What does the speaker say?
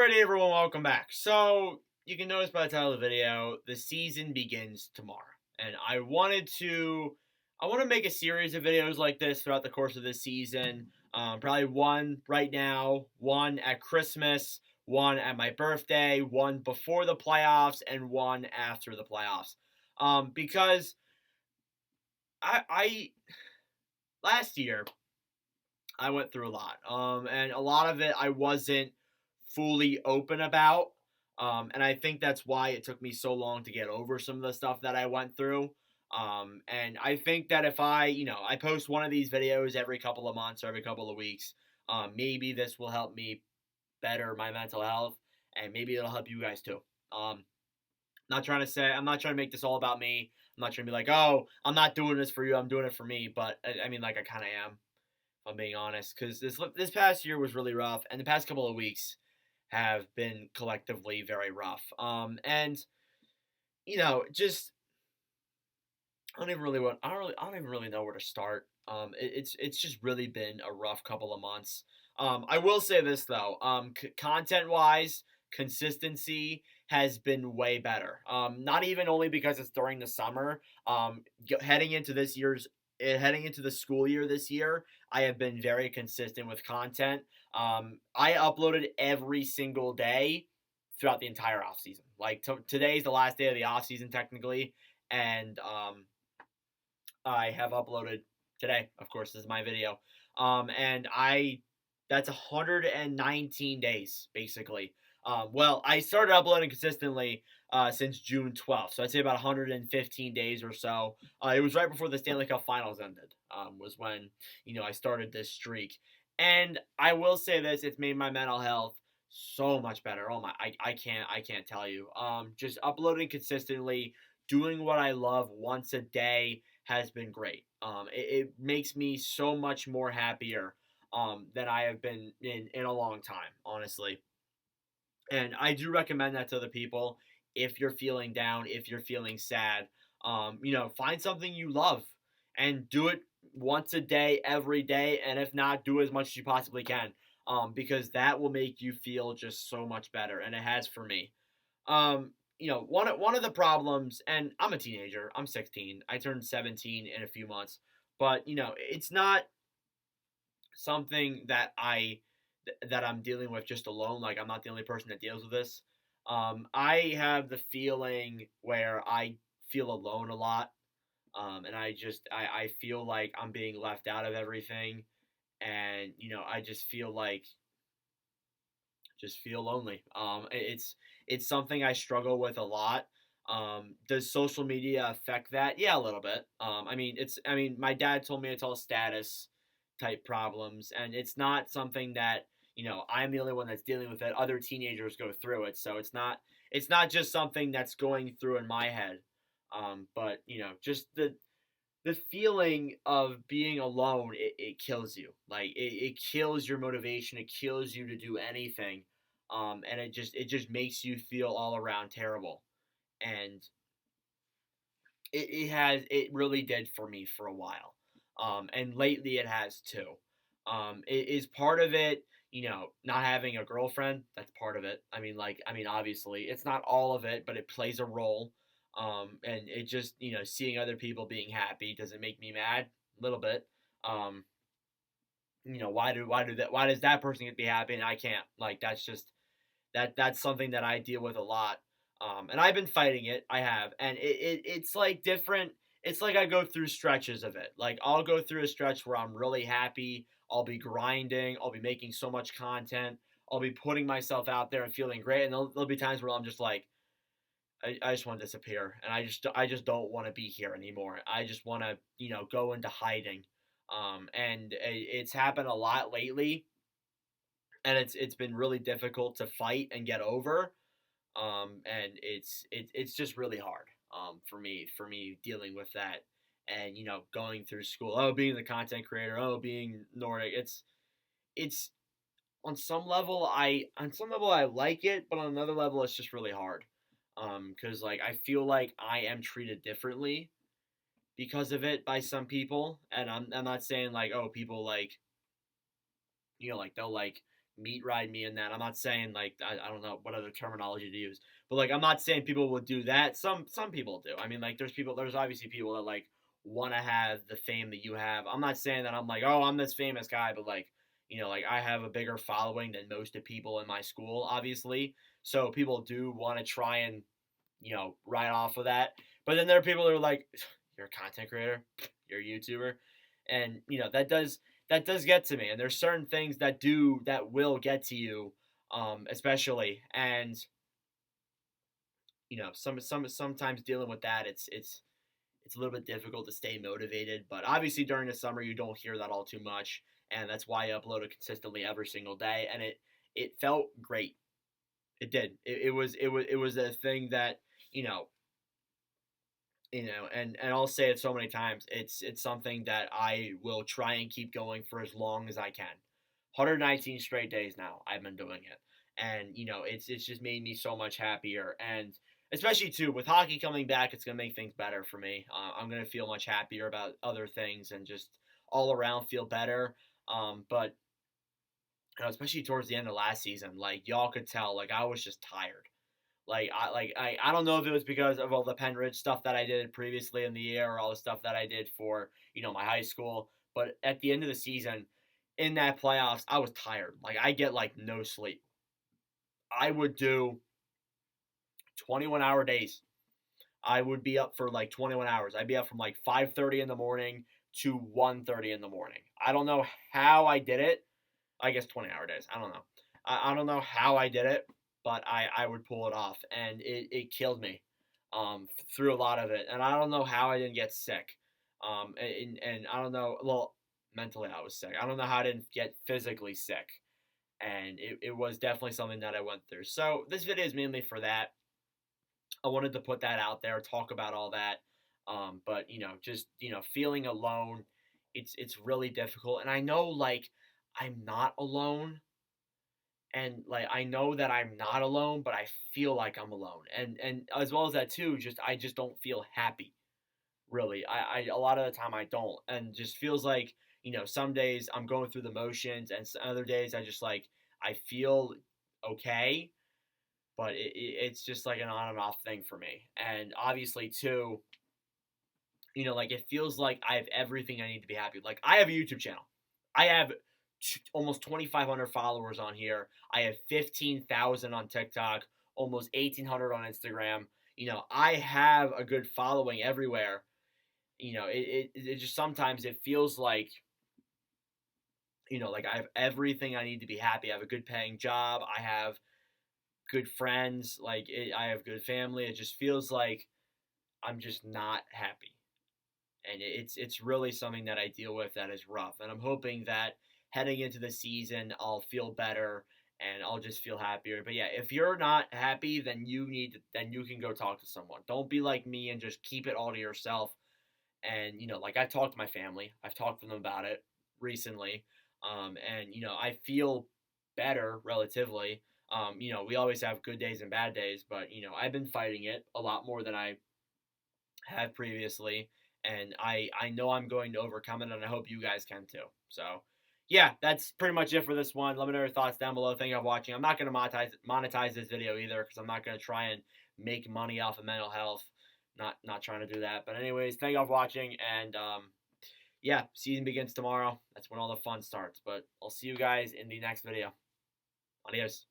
Alrighty, everyone, welcome back. So, you can notice by the title of the video, the season begins tomorrow. And I want to make a series of videos like this throughout the course of this season. Probably one right now, one at Christmas, one at my birthday, one before the playoffs, and one after the playoffs. Because I last year, I went through a lot. And a lot of it I wasn't fully open about. And I think that's why it took me so long to get over some of the stuff that I went through. And I think that if I post one of these videos every couple of months or every couple of weeks, maybe this will help me better my mental health, and maybe it'll help you guys too. I'm not trying to make this all about me. I'm not trying to be like, oh, I'm not doing this for you, I'm doing it for me. But I mean, like, I kind of am, if I'm being honest, because this past year was really rough, and the past couple of weeks have been collectively very rough. And just I don't even really know where to start. It's just really been a rough couple of months. I will say this though, content wise, consistency has been way better. Not even only because it's during the summer. Heading into heading into the school year this year, I have been very consistent with content. I uploaded every single day throughout the entire off season. Like today's the last day of the off season technically, and I have uploaded today. Of course, this is my video. And that's 119 days basically. Well, I started uploading consistently since June 12th, so I'd say about 115 days or so. It was right before the Stanley Cup Finals ended. Was when I started this streak, and I will say this: it's made my mental health so much better. Oh my, I can't tell you. Just uploading consistently, doing what I love once a day has been great. It makes me so much more happier than I have been in a long time, honestly. And I do recommend that to other people. If you're feeling down, if you're feeling sad, find something you love and do it once a day, every day. And if not, do as much as you possibly can, because that will make you feel just so much better. And it has for me. One of the problems, and I'm a teenager. I'm 16. I turned 17 in a few months, but it's not something that I'm dealing with just alone. Like, I'm not the only person that deals with this. I have the feeling where I feel alone a lot, and I feel like I'm being left out of everything, and I just feel lonely. It's something I struggle with a lot. Does social media affect that? Yeah, a little bit. My dad told me it's all status type problems, and it's not something that I'm the only one that's dealing with it. Other teenagers go through it, so it's not just something that's going through in my head. But just the feeling of being alone, it kills you. Like, it kills your motivation. It kills you to do anything. And it just makes you feel all around terrible. And it really did for me for a while. And lately it has too. It is part of it, not having a girlfriend. That's part of it. Obviously, it's not all of it, but it plays a role. And it just, seeing other people being happy doesn't make me mad a little bit. Um, why does that person get to be happy and I can't? Like, that's something that I deal with a lot. And I've been fighting it. I have, and it's like different. It's like I go through stretches of it. Like, I'll go through a stretch where I'm really happy. I'll be grinding. I'll be making so much content. I'll be putting myself out there and feeling great. And there'll be times where I'm just like, I just want to disappear, and I just don't want to be here anymore. I just want to go into hiding. And it's happened a lot lately, and it's been really difficult to fight and get over. And it's just really hard. For me dealing with that, and going through school. Oh, being the content creator. Oh, being Nordic. It's on some level I like it, but on another level it's just really hard. Because like I feel like I am treated differently because of it by some people, and I'm not saying like, oh, people like like they'll like meat ride me in that. I'm not saying like I don't know what other terminology to use, but like I'm not saying people will do that. Some people do. I mean, like there's obviously people that like want to have the fame that you have. I'm not saying that I'm like, oh, I'm this famous guy, but like, like I have a bigger following than most of people in my school, obviously. So people do want to try and, ride off of that. But then there are people that are like, you're a content creator, you're a YouTuber. And, that does get to me. And there's certain things that will get to you, especially. And, sometimes dealing with that, it's a little bit difficult to stay motivated. But obviously during the summer you don't hear that all too much, and that's why I uploaded consistently every single day, and it felt great. It did. It was a thing that you know and I'll say it so many times. It's something that I will try and keep going for as long as I can. 119 straight days now I've been doing it, and it's just made me so much happier. And especially too with hockey coming back, it's gonna make things better for me. I'm gonna feel much happier about other things and just all around feel better. But especially towards the end of last season, like y'all could tell, like I was just tired. I don't know if it was because of all the Penn Ridge stuff that I did previously in the year or all the stuff that I did for my high school. But at the end of the season, in that playoffs, I was tired. Like I get like no sleep. I would do 21-hour days. I would be up for like 21 hours. I'd be up from like 5:30 in the morning to 1:30 in the morning. I don't know how I did it. I guess 20-hour days. I don't know. I don't know how I did it, but I would pull it off, and it killed me through a lot of it. And I don't know how I didn't get sick. And I don't know. Well, mentally I was sick. I don't know how I didn't get physically sick. And it was definitely something that I went through. So this video is mainly for that. I wanted to put that out there, talk about all that. But just feeling alone, it's really difficult. And I know like I'm not alone, and like I know that I'm not alone, but I feel like I'm alone. And as well as that too, I just don't feel happy. Really, I a lot of the time I don't, and just feels like some days I'm going through the motions, and other days I feel okay, but it's just like an on and off thing for me. And obviously too, like it feels like I have everything I need to be happy. Like I have a YouTube channel. I have almost 2,500 followers on here. I have 15,000 on TikTok, almost 1,800 on Instagram. I have a good following everywhere. It just sometimes it feels like like I have everything I need to be happy. I have a good paying job. I have good friends. I have good family. It just feels like I'm just not happy. And it's really something that I deal with that is rough. And I'm hoping that heading into the season, I'll feel better and I'll just feel happier. But yeah, if you're not happy, then then you can go talk to someone. Don't be like me and just keep it all to yourself. And like I talked to my family, I've talked to them about it recently, and I feel better relatively. We always have good days and bad days, but I've been fighting it a lot more than I have previously, and I know I'm going to overcome it, and I hope you guys can too. So, yeah, that's pretty much it for this one. Let me know your thoughts down below. Thank you for watching. I'm not going to monetize this video either because I'm not going to try and make money off of mental health. Not trying to do that. But anyways, thank you all for watching, and yeah, season begins tomorrow. That's when all the fun starts. But I'll see you guys in the next video. Adios.